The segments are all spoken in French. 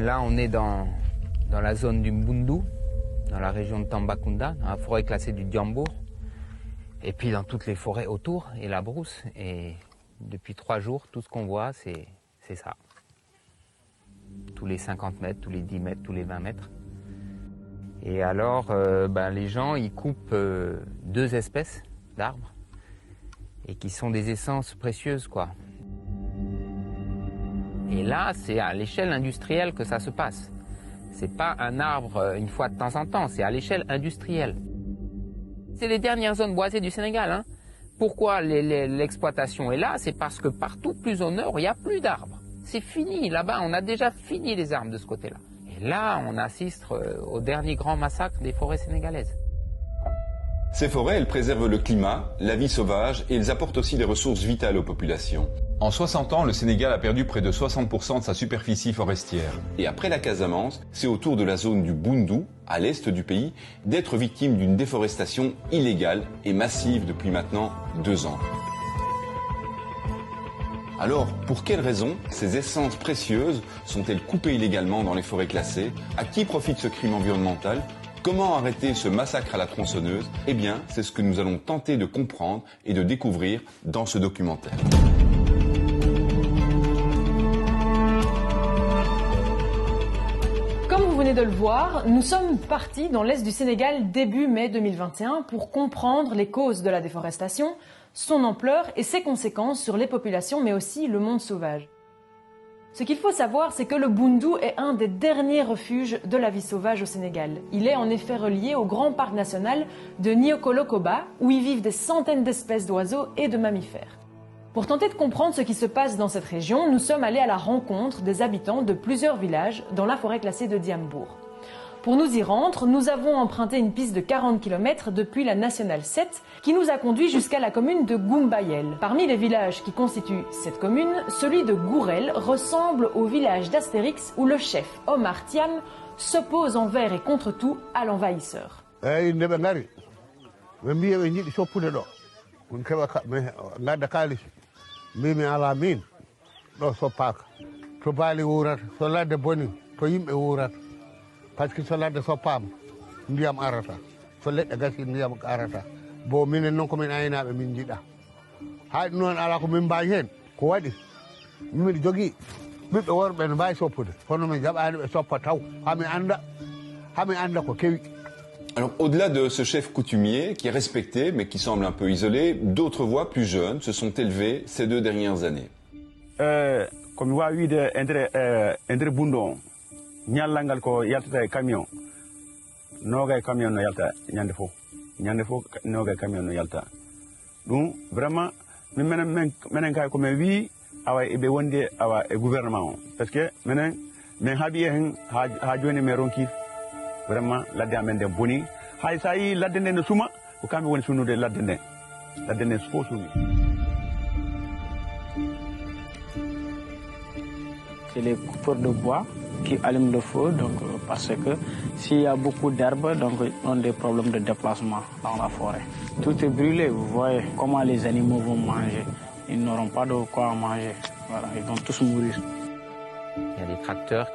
Là, on est dans la zone du Mbundu, dans la région de Tambacounda, dans la forêt classée du Diambour, et puis dans toutes les forêts autour, et la brousse. Et depuis 3 jours, tout ce qu'on voit, c'est ça. Tous les 50 mètres, tous les 10 mètres, tous les 20 mètres. Et alors, les gens, ils coupent 2 espèces d'arbres, et qui sont des essences précieuses, quoi. Et là, c'est à l'échelle industrielle que ça se passe. C'est pas un arbre une fois de temps en temps, c'est à l'échelle industrielle. C'est les dernières zones boisées du Sénégal, hein. Pourquoi l'exploitation est là? C'est parce que partout, plus au nord, il n'y a plus d'arbres. C'est fini, là-bas, on a déjà fini les arbres de ce côté-là. Et là, on assiste au dernier grand massacre des forêts sénégalaises. Ces forêts, elles préservent le climat, la vie sauvage et elles apportent aussi des ressources vitales aux populations. En 60 ans, le Sénégal a perdu près de 60% de sa superficie forestière. Et après la Casamance, c'est au tour de la zone du Boundou, à l'est du pays, d'être victime d'une déforestation illégale et massive depuis maintenant 2 ans. Alors, pour quelles raisons ces essences précieuses sont-elles coupées illégalement dans les forêts classées? À qui profite ce crime environnemental? Comment arrêter ce massacre à la tronçonneuse? Eh bien, c'est ce que nous allons tenter de comprendre et de découvrir dans ce documentaire. Comme vous venez de le voir, nous sommes partis dans l'est du Sénégal début mai 2021 pour comprendre les causes de la déforestation, son ampleur et ses conséquences sur les populations, mais aussi le monde sauvage. Ce qu'il faut savoir, c'est que le Boundou est un des derniers refuges de la vie sauvage au Sénégal. Il est en effet relié au grand parc national de Niokolo-Koba, où y vivent des centaines d'espèces d'oiseaux et de mammifères. Pour tenter de comprendre ce qui se passe dans cette région, nous sommes allés à la rencontre des habitants de plusieurs villages dans la forêt classée de Diambour. Pour nous y rendre, nous avons emprunté une piste de 40 km depuis la Nationale 7 qui nous a conduit jusqu'à la commune de Goumbayel. Parmi les villages qui constituent cette commune, celui de Gourel ressemble au village d'Astérix où le chef Omar Thiam s'oppose envers et contre tout à l'envahisseur. Parce que cela de sopam ndiyam arata so ledde gasi ndiyam arata bo minen non ko min aynabe min jida hay non ala ko min bayi hen ko wadi min jogi bibbe worbe no bayi soppude fono min jabani be soppa taw hami anda ko kewi. Alors, au-delà de ce chef coutumier qui est respecté mais qui semble un peu isolé, d'autres voix plus jeunes se sont élevées ces 2 dernières années. Comme wa wi de entre bundon ñallangal ko yaltata e camion noga e camion no yalta ñande fof noga e camion no yalta ɗum vraiment minen kay komin wi awa eɓe wonde awa e gouvernement o par ce que minen min haaɓi hen ha joni min ronki vraiment ladde amen nde boni hay sa yi ladde nde ne suuma ko kamɓe woni sunnude ladde nde fof suumi. C'est les coupeurs de bois qui allument le feu, donc, parce que s'il y a beaucoup d'herbes, donc ils ont des problèmes de déplacement dans la forêt. Tout est brûlé, vous voyez comment les animaux vont manger. Ils n'auront pas de quoi manger. Voilà, ils vont tous mourir. Il y a des tracteurs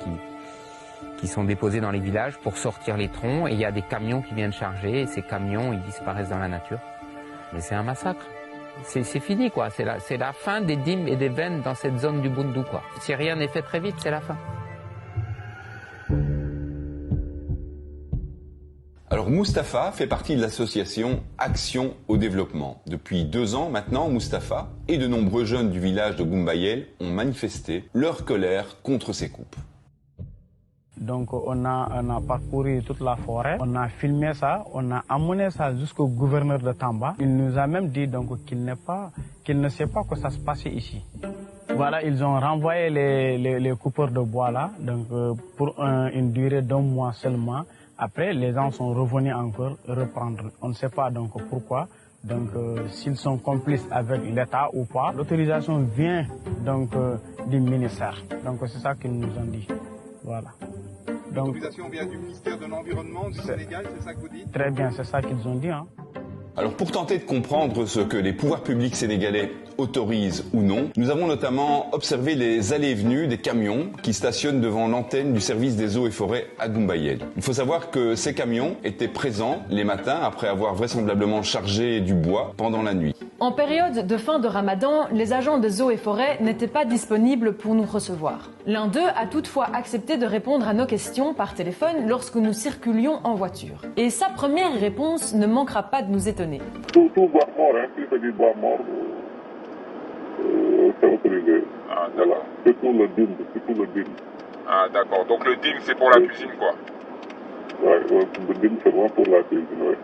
qui sont déposés dans les villages pour sortir les troncs et il y a des camions qui viennent charger et ces camions ils disparaissent dans la nature. Mais c'est un massacre. C'est fini quoi, c'est la fin des dîmes et des veines dans cette zone du Boundou quoi. Si rien n'est fait très vite, c'est la fin. Alors Moustapha fait partie de l'association Action au développement. Depuis 2 ans maintenant, Moustapha et de nombreux jeunes du village de Goumbayel ont manifesté leur colère contre ces coupes. Donc on a parcouru toute la forêt, on a filmé ça, on a amené ça jusqu'au gouverneur de Tamba. Il nous a même dit donc qu'il ne sait pas que ça se passait ici. Voilà, ils ont renvoyé les coupeurs de bois là, donc pour une durée d'1 mois seulement. Après, les gens sont revenus encore reprendre. On ne sait pas donc pourquoi. Donc, s'ils sont complices avec l'État ou pas. L'autorisation vient donc du ministère. Donc, c'est ça qu'ils nous ont dit. Voilà. L'autorisation vient du ministère de l'Environnement du Sénégal, c'est ça que vous dites? Très bien, c'est ça qu'ils ont dit. Hein. Alors pour tenter de comprendre ce que les pouvoirs publics sénégalais autorisent ou non, nous avons notamment observé les allées et venues des camions qui stationnent devant l'antenne du service des eaux et forêts à Goumbayel. Il faut savoir que ces camions étaient présents les matins après avoir vraisemblablement chargé du bois pendant la nuit. En période de fin de Ramadan, les agents des eaux et forêts n'étaient pas disponibles pour nous recevoir. L'un d'eux a toutefois accepté de répondre à nos questions par téléphone lorsque nous circulions en voiture. Et sa première réponse ne manquera pas de nous étonner. Tout bois mort, hein, si c'est du bois mort, c'est autorisé. Ah, voilà. C'est pour le dîme, Ah, d'accord. Donc le dîme, c'est pour la cuisine, quoi. Ouais, le dîme, c'est vraiment pour la cuisine, ouais.